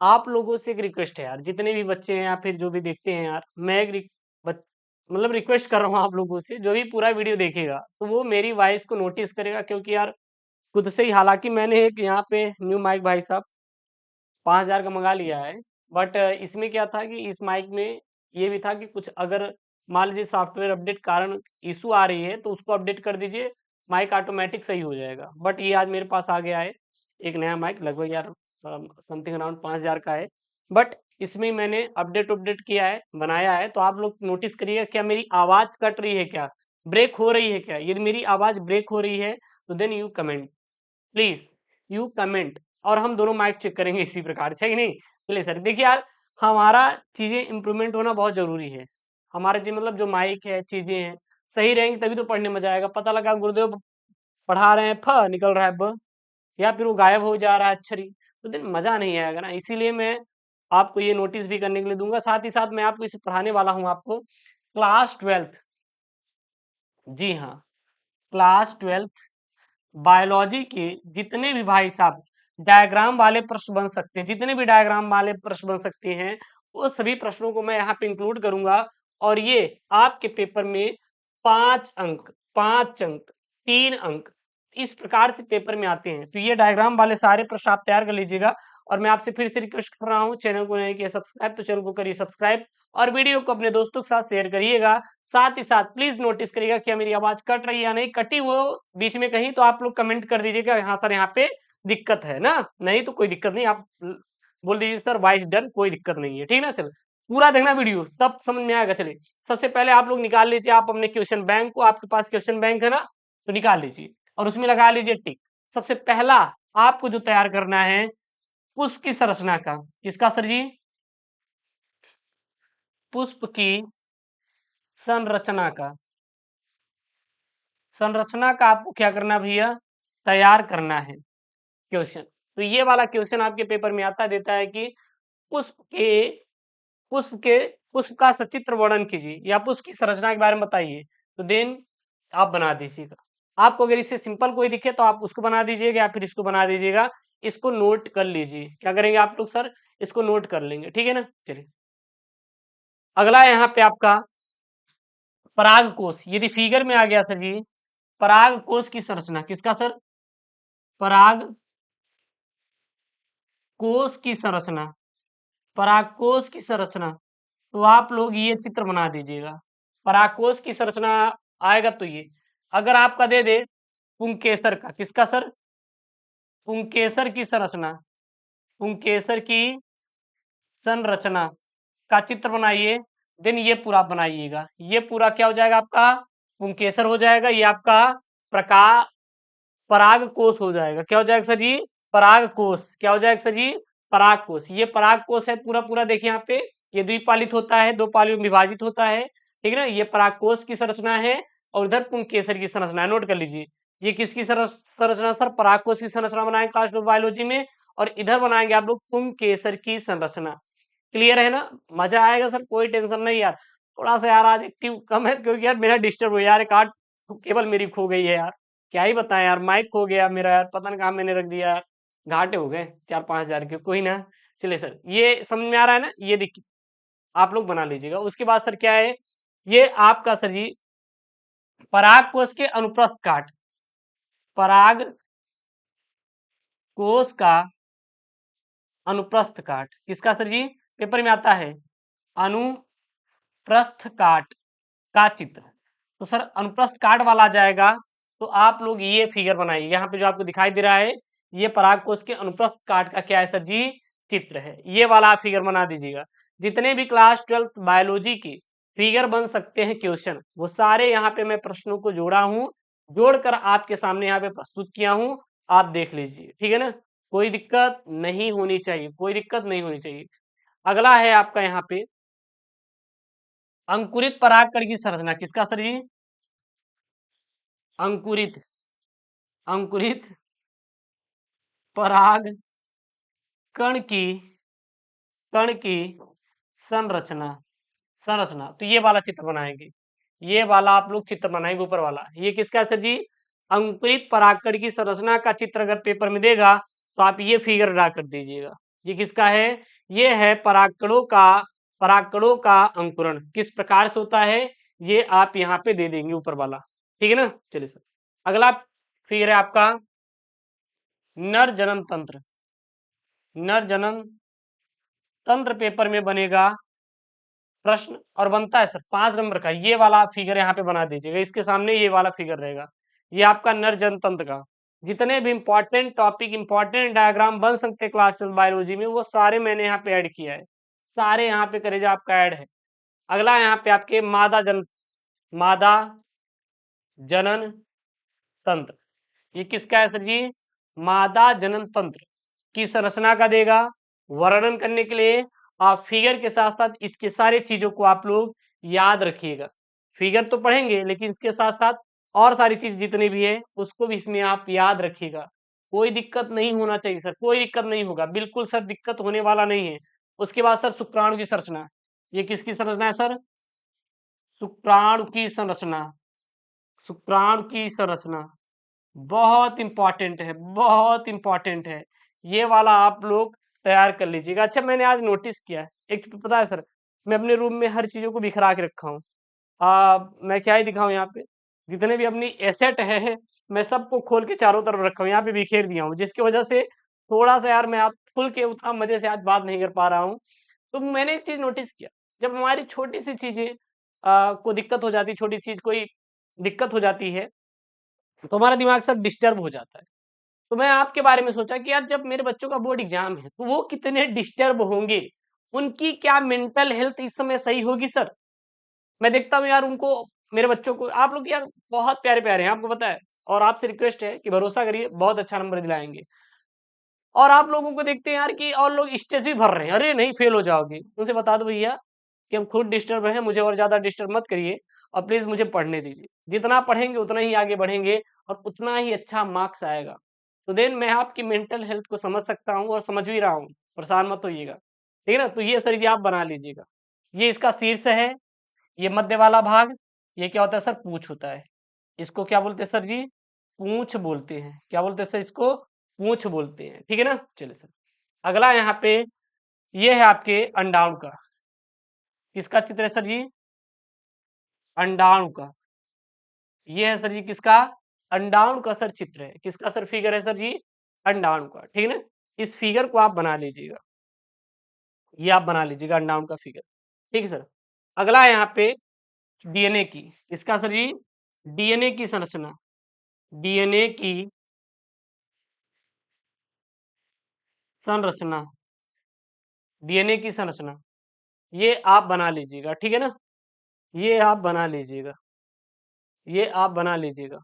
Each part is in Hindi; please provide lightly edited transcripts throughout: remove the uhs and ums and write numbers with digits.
आप लोगों से एक रिक्वेस्ट है यार, जितने भी बच्चे हैं या फिर जो भी देखते हैं यार, मैं एक मतलब रिक्वेस्ट कर रहा हूँ आप लोगों से, जो भी पूरा वीडियो देखेगा तो वो मेरी वॉइस को नोटिस करेगा, क्योंकि यार खुद से ही, हालांकि मैंने एक यहाँ पे न्यू माइक भाई साहब 5,000 का मंगा लिया है, बट इसमें क्या था कि इस माइक में ये भी था कि कुछ अगर मान लीजिए सॉफ्टवेयर अपडेट कारण इशू आ रही है तो उसको अपडेट कर दीजिए, माइक ऑटोमेटिक सही हो जाएगा। बट ये आज मेरे पास आ गया है एक नया माइक, लगभग यार समथिंग अराउंड 5,000 का है। बट इसमें मैंने अपडेट अपडेट किया है, बनाया है, तो आप लोग नोटिस करिएगा क्या मेरी आवाज कट रही है, क्या ब्रेक हो रही है, क्या यदि मेरी आवाज ब्रेक हो रही है तो then you comment, please you comment, और हम दोनों माइक चेक करेंगे इसी प्रकार से, है कि नहीं। चलिए सर, देखिए यार, हमारा चीजें इंप्रूवमेंट होना बहुत जरूरी है। हमारे जी मतलब जो माइक है, चीजें हैं, सही रहेंगी तभी तो पढ़ने में मजा आएगा। पता लगा गुरुदेव पढ़ा रहे हैं, फ निकल रहा है ब, या फिर वो गायब हो जा रहा है अक्षरी, तो दिन मजा नहीं आएगा ना। इसीलिए मैं आपको ये नोटिस भी करने के लिए दूंगा, साथ ही साथ मैं आपको इसे पढ़ाने वाला हूँ आपको क्लास 12th, जी हाँ, क्लास 12th बायोलॉजी के जितने भी भाई साहब डायग्राम वाले प्रश्न बन सकते हैं, जितने भी डायग्राम वाले प्रश्न बन सकते हैं, वो सभी प्रश्नों को मैं यहाँ पे इंक्लूड करूंगा। और ये आपके पेपर में 5 अंक, 5 अंक, 3 अंक, इस प्रकार से पेपर में आते हैं। तो ये डायग्राम वाले सारे प्रश्न आप तैयार कर लीजिएगा। और मैं आपसे फिर से रिक्वेस्ट कर रहा हूँ, चैनल को नहीं किया सब्सक्राइब तो चैनल को करिए सब्सक्राइब, और वीडियो को अपने दोस्तों के साथ शेयर करिएगा। साथ ही साथ प्लीज नोटिस करिएगा क्या मेरी आवाज कट रही है या नहीं, कटी वो बीच में कहीं तो आप लोग कमेंट कर दीजिएगा, हाँ सर यहाँ पे दिक्कत है ना, नहीं तो कोई दिक्कत नहीं, आप बोल दीजिए सर वॉइस डन, कोई दिक्कत नहीं है, ठीक ना। चलो पूरा देखना वीडियो, तब समझ में आएगा। चलिए सबसे पहले आप लोग निकाल लीजिए आप अपने क्वेश्चन बैंक को, आपके पास क्वेश्चन बैंक है ना, तो निकाल लीजिए और उसमें लगा लीजिए टिक। सबसे पहला आपको जो तैयार करना है पुष्प की संरचना का, किसका सर जी, पुष्प की संरचना का, संरचना का आपको क्या करना है भैया, तैयार करना है क्वेश्चन। तो ये वाला क्वेश्चन आपके पेपर में आता देता है कि पुष्प के पुष्प का सचित्र वर्णन कीजिए या पुष्प की संरचना के बारे में बताइए, तो देन आप बना दीजिएगा। आपको अगर इससे सिंपल कोई दिखे तो आप उसको बना दीजिएगा या फिर इसको बना दीजिएगा। इसको नोट कर लीजिए, क्या करेंगे आप लोग सर, इसको नोट कर लेंगे, ठीक है ना। चलिए अगला यहाँ पे आपका पराग कोश, यदि फिगर में आ गया सर जी, पराग कोश की संरचना, किसका सर, पराग कोश की संरचना, परागकोश की संरचना, तो आप लोग ये चित्र बना दीजिएगा। परागकोश की संरचना आएगा तो ये, अगर आपका दे दे पुंकेसर का, किसका सर, पुंकेसर की संरचना, पुंकेसर की संरचना का चित्र बनाइए, देन ये पूरा बनाइएगा। ये पूरा क्या हो जाएगा आपका, पुंकेसर हो जाएगा, ये आपका प्रकाश पराग कोश हो जाएगा। क्या हो जाएगा सर जी, पराग कोश, क्या हो जाएगा सर जी, पराग कोश। ये पराग कोश है पूरा पूरा, देखिए यहाँ पे ये द्विपालित होता है, 2 पालियों में विभाजित होता है, ठीक है ना। ये पराग कोश की संरचना है और इधर पुंकेसर की संरचना है, नोट कर लीजिए। ये किसकी संरचना सर, पराग कोश की संरचना बनाएंगे क्लास 2 बायोलॉजी में, और इधर बनाएंगे आप लोग पुंकेसर की संरचना। क्लियर है ना, मजा आएगा सर, कोई टेंशन नहीं यार। थोड़ा सा यार आज एक्टिव कम है क्योंकि यार मेरा डिस्टर्ब हो यार, एक आठ केबल मेरी खो गई है यार, क्या ही बताएं यार, माइक खो गया मेरा यार, पता नहीं कहाँ मैंने रख दिया यार, घाटे हो गए 4-5 हजार के, कोई ना। चलिए सर ये समझ में आ रहा है ना, ये देखिए आप लोग बना लीजिएगा। उसके बाद सर क्या है, ये आपका सर जी पराग कोश के अनुप्रस्थ काट, पराग कोश का अनुप्रस्थ काट, किसका सर जी, पेपर में आता है अनुप्रस्थ काट का चित्र। तो सर अनुप्रस्थ काट वाला आ जाएगा, तो आप लोग ये फिगर बनाइए, यहाँ पे जो आपको दिखाई दे रहा है ये पराग कोश के अनुप्रस्थ काट का क्या है सर जी, चित्र है। ये वाला आप फिगर बना दीजिएगा। जितने भी क्लास 12th बायोलॉजी के फिगर बन सकते हैं क्वेश्चन, वो सारे यहाँ पे मैं प्रश्नों को जोड़ा हूँ, जोड़कर आपके सामने यहाँ पे प्रस्तुत किया हूँ, आप देख लीजिए, ठीक है ना। कोई दिक्कत नहीं होनी चाहिए, कोई दिक्कत नहीं होनी चाहिए। अगला है आपका यहाँ पे अंकुरित परागकण की संरचना, किसका सर जी, अंकुरित, अंकुरित पराग कण की संरचना, संरचना, तो ये वाला चित्र बनाएंगे, ये वाला आप लोग चित्र बनाएंगे ऊपर वाला, ये किसका है सर जी, अंकुरित परागकण की संरचना का चित्र अगर पेपर में देगा तो आप ये फिगर ड्रा कर दीजिएगा। ये किसका है? ये है परागकणों का अंकुरण। किस प्रकार से होता है ये आप यहाँ पे दे देंगे ऊपर वाला, ठीक है ना। चलिए सर, अगला फिगर है आपका नर जनन तंत्र। नर जनन तंत्र पेपर में बनेगा प्रश्न और बनता है सर 5 नंबर का। ये वाला फिगर यहाँ पे बना दीजिएगा, इसके सामने ये वाला फिगर रहेगा। ये आपका नर जनन तंत्र का जितने भी इंपॉर्टेंट टॉपिक, इंपॉर्टेंट डायग्राम बन सकते हैं क्लास 12 बायोलॉजी में, वो सारे मैंने यहाँ पे ऐड किया है। सारे यहाँ पे करेजा आपका ऐड है। अगला यहाँ पे आपके मादा जनन तंत्र। ये किसका है सर जी? मादा जनन तंत्र की संरचना का देगा वर्णन करने के लिए। आप फिगर के साथ साथ इसके सारे चीजों को आप लोग याद रखिएगा। फिगर तो पढ़ेंगे लेकिन इसके साथ साथ और सारी चीज जितनी भी है उसको भी इसमें आप याद रखिएगा। कोई दिक्कत नहीं होना चाहिए सर, कोई दिक्कत नहीं होगा, बिल्कुल सर दिक्कत होने वाला नहीं है। उसके बाद सर शुक्राणु की संरचना। ये किसकी संरचना है सर? शुक्राणु की संरचना। शुक्राणु की संरचना बहुत इंपॉर्टेंट है, बहुत इंपॉर्टेंट है। ये वाला आप लोग तैयार कर लीजिएगा। अच्छा, मैंने आज नोटिस किया है एक चीज, पता है सर, मैं अपने रूम में हर चीजों को बिखरा के रखा हूँ। मैं क्या ही दिखाऊं यहाँ पे, जितने भी अपनी एसेट है मैं सबको खोल के चारों तरफ रखा हूँ, यहाँ पे बिखेर दिया हूँ, जिसकी वजह से थोड़ा सा यार मैं आप खुल के उतना मजे से आज बात नहीं कर पा रहा हूँ। तो मैंने एक चीज नोटिस किया, जब हमारी छोटी सी चीजें को दिक्कत हो जाती, छोटी चीज कोई दिक्कत हो जाती है तो हमारा दिमाग सब डिस्टर्ब हो जाता है। तो मैं आपके बारे में सोचा कि यार जब मेरे बच्चों का बोर्ड एग्जाम है तो वो कितने डिस्टर्ब होंगे, उनकी क्या मेंटल हेल्थ इस समय सही होगी सर। मैं देखता हूँ यार उनको, मेरे बच्चों को, आप लोग यार बहुत प्यारे प्यारे हैं, आपको पता है। और आपसे रिक्वेस्ट है कि भरोसा करिए, बहुत अच्छा नंबर दिलाएंगे। और आप लोगों को देखते हैं यार कि और लोग स्टेज भी भर रहे हैं, अरे नहीं फेल हो जाओगे। उनसे बता दो भैया कि हम खुद डिस्टर्ब हैं, मुझे और ज्यादा डिस्टर्ब मत करिए और प्लीज मुझे पढ़ने दीजिए। जितना पढ़ेंगे उतना ही आगे बढ़ेंगे और उतना ही अच्छा मार्क्स आएगा। तो देन मैं आपकी मेंटल हेल्थ को समझ सकता हूँ और समझ भी रहा हूँ, परेशान मत होइएगा, ठीक है ना। तो ये सर ये आप बना लीजिएगा। ये इसका शीर्ष है, ये मध्य वाला भाग, ये क्या होता है सर? पूंछ होता है। इसको क्या बोलते हैं सर जी? पूंछ बोलते हैं। क्या बोलते हैं सर इसको? पूंछ बोलते हैं, ठीक है ना। चलिए सर, अगला यहाँ पे ये है आपके अंडाणु का। किसका चित्र है सर जी? अंडाणु का। ये है सर जी किसका? अंडाणु का सर चित्र है। किसका सर फिगर है सर जी? अंडाणु का, ठीक है ना। इस फिगर को आप बना लीजिएगा, ये आप बना लीजिएगा अंडाणु का फिगर, ठीक है सर। अगला यहाँ पे डीएनए की। किसका सर जी? डीएनए की संरचना। डीएनए की संरचना, डीएनए की संरचना ये आप बना लीजिएगा, ठीक है ना। ये आप बना लीजिएगा, ये आप बना लीजिएगा।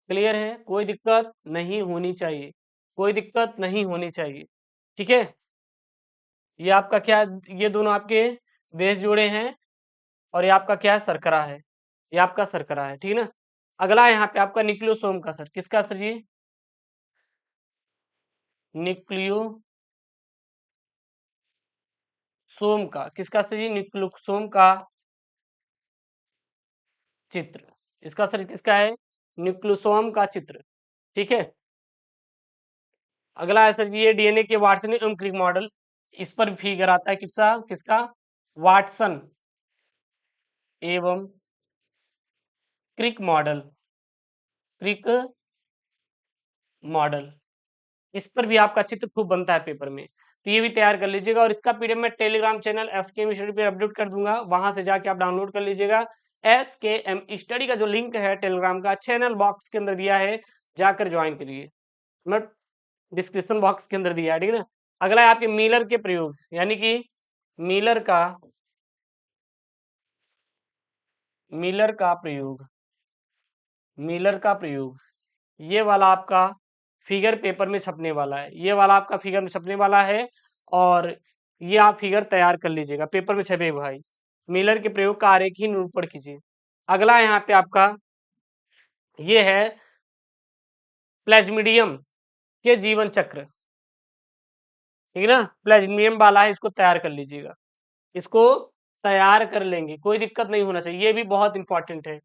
क्लियर है? कोई दिक्कत नहीं होनी चाहिए, कोई दिक्कत नहीं होनी चाहिए, ठीक है। ये आपका क्या, ये दोनों आपके बेस जोड़े हैं और ये आपका क्या है? सरकरा है। ये आपका सरकरा है, ठीक है ना। अगला यहाँ पे आपका न्यूक्लियोसोम का सर। किसका सर ये? न्यूक्लियोसोम का। किसका सर ये? न्यूक्लियोसोम का चित्र। इसका सर किसका है? न्यूक्लियोसोम का चित्र, ठीक है। अगला है सर ये डीएनए के वाटसन एवं क्रिक मॉडल। इस पर फिगर आता है किसका? किसका? वाटसन एवं क्रिक मॉडल। क्रिक मॉडल, इस पर भी आपका चित्र खूब बनता है पेपर में। तो ये भी तैयार कर लीजिएगा और इसका पीडीएफ मैं टेलीग्राम चैनल एसकेएम स्टडी पे अपलोड कर दूंगा, वहां से जाके आप डाउनलोड कर लीजिएगा। एसकेएम स्टडी का जो लिंक है टेलीग्राम का चैनल बॉक्स के अंदर दिया है, जाकर ज्वाइन करिए। मैं डिस्क्रिप्शन बॉक्स के अंदर दिया है, ठीक है ना। अगला है आपके मिलर के प्रयोग, यानी कि मिलर का मिलर का प्रयोग, मिलर का प्रयोग, ये वाला आपका फिगर पेपर में छपने वाला है। ये वाला आपका फिगर में छपने वाला है और ये आप फिगर तैयार कर लीजिएगा, पेपर में छपे भाई। मिलर के प्रयोग का आरेख ही निरूपण कीजिए। अगला यहाँ पे आपका ये है प्लेज्मिडियम के जीवन चक्र, ठीक है ना। प्लेज्मिडियम वाला है, इसको तैयार कर लीजिएगा। इसको तैयार कर लेंगे, कोई दिक्कत नहीं होना चाहिए, ये भी बहुत इंपॉर्टेंट है,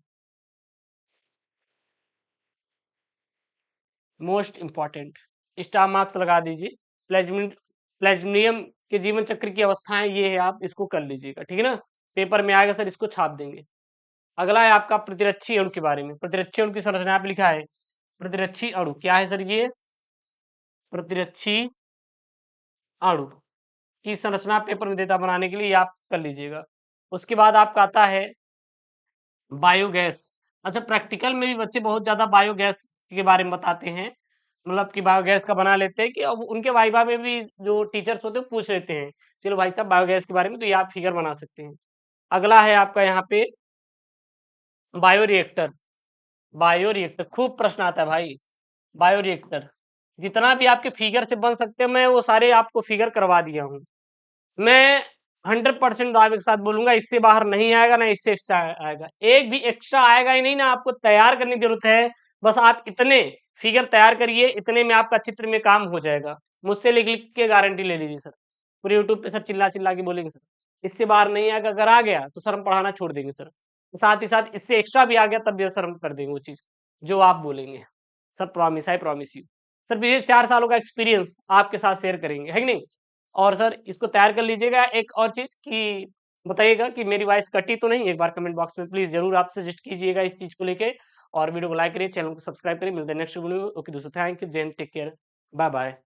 मोस्ट इंपॉर्टेंट। स्टार मार्क्स लगा दीजिए। प्लेज्मिड प्लेटिनियम के जीवन चक्र की अवस्थाएं ये है, आप इसको कर लीजिएगा, ठीक है ना। पेपर में आएगा सर, इसको छाप देंगे। अगला है आपका प्रतिरक्षी अणु के बारे में। प्रतिरक्षी अणु की संरचना पे लिखा है, प्रतिरक्षी अणु क्या है सर, ये प्रतिरक्षी अणु की संरचना पेपर में देता बनाने के लिए, ये आप कर लीजिएगा। उसके बाद आपका आता है बायोगैस। अच्छा, प्रैक्टिकल में भी बच्चे बहुत ज्यादा बायोगैस के बारे में बताते हैं, मतलब कि बायोगैस का बना लेते हैं कि अब उनके वाइवा में भी जो टीचर्स होते हैं पूछ लेते हैं, चलो भाई साहब बायोगैस के बारे में, तो ये आप फिगर बना सकते हैं। अगला है आपका यहाँ पे बायोरिएक्टर। बायोरिएक्टर खूब प्रश्न आता है भाई। बायोरिएक्टर जितना भी आपके फिगर से बन सकते हैं, मैं वो सारे आपको फिगर करवा दिया हूँ। मैं 100% दावे के साथ बोलूंगा, इससे बाहर नहीं आएगा, ना इससे एक्स्ट्रा आएगा। एक भी एक्स्ट्रा आएगा ही नहीं, ना आपको तैयार करने की जरूरत है। बस आप इतने फिगर तैयार करिए, इतने में आपका चित्र में काम हो जाएगा। मुझसे लिख लिख के गारंटी ले लीजिए सर। पूरे यूट्यूब पे सर चिल्ला चिल्ला के बोलेंगे सर इससे बाहर नहीं आएगा। अगर आ गया तो सर हम पढ़ाना छोड़ देंगे सर। साथ ही साथ इससे एक्स्ट्रा भी आ गया तब भी सर हम कर देंगे वो चीज जो आप बोलेंगे। Sir promise, I promise you. Sir पिछले 4 सालों का एक्सपीरियंस आपके साथ शेयर करेंगे, है कि नहीं। और सर इसको तैयार कर लीजिएगा। एक और चीज कि बताइएगा कि मेरी वॉइस कटी तो नहीं, एक बार कमेंट बॉक्स में प्लीज जरूर आप सजेस्ट कीजिएगा इस चीज को लेके। और वीडियो को लाइक करिए, चैनल को सब्सक्राइब करिए। मिलते हैं नेक्स्ट वीडियो में। ओके दोस्तों, थैंक यू, जय हिंद, टेक केयर, बाय बाय।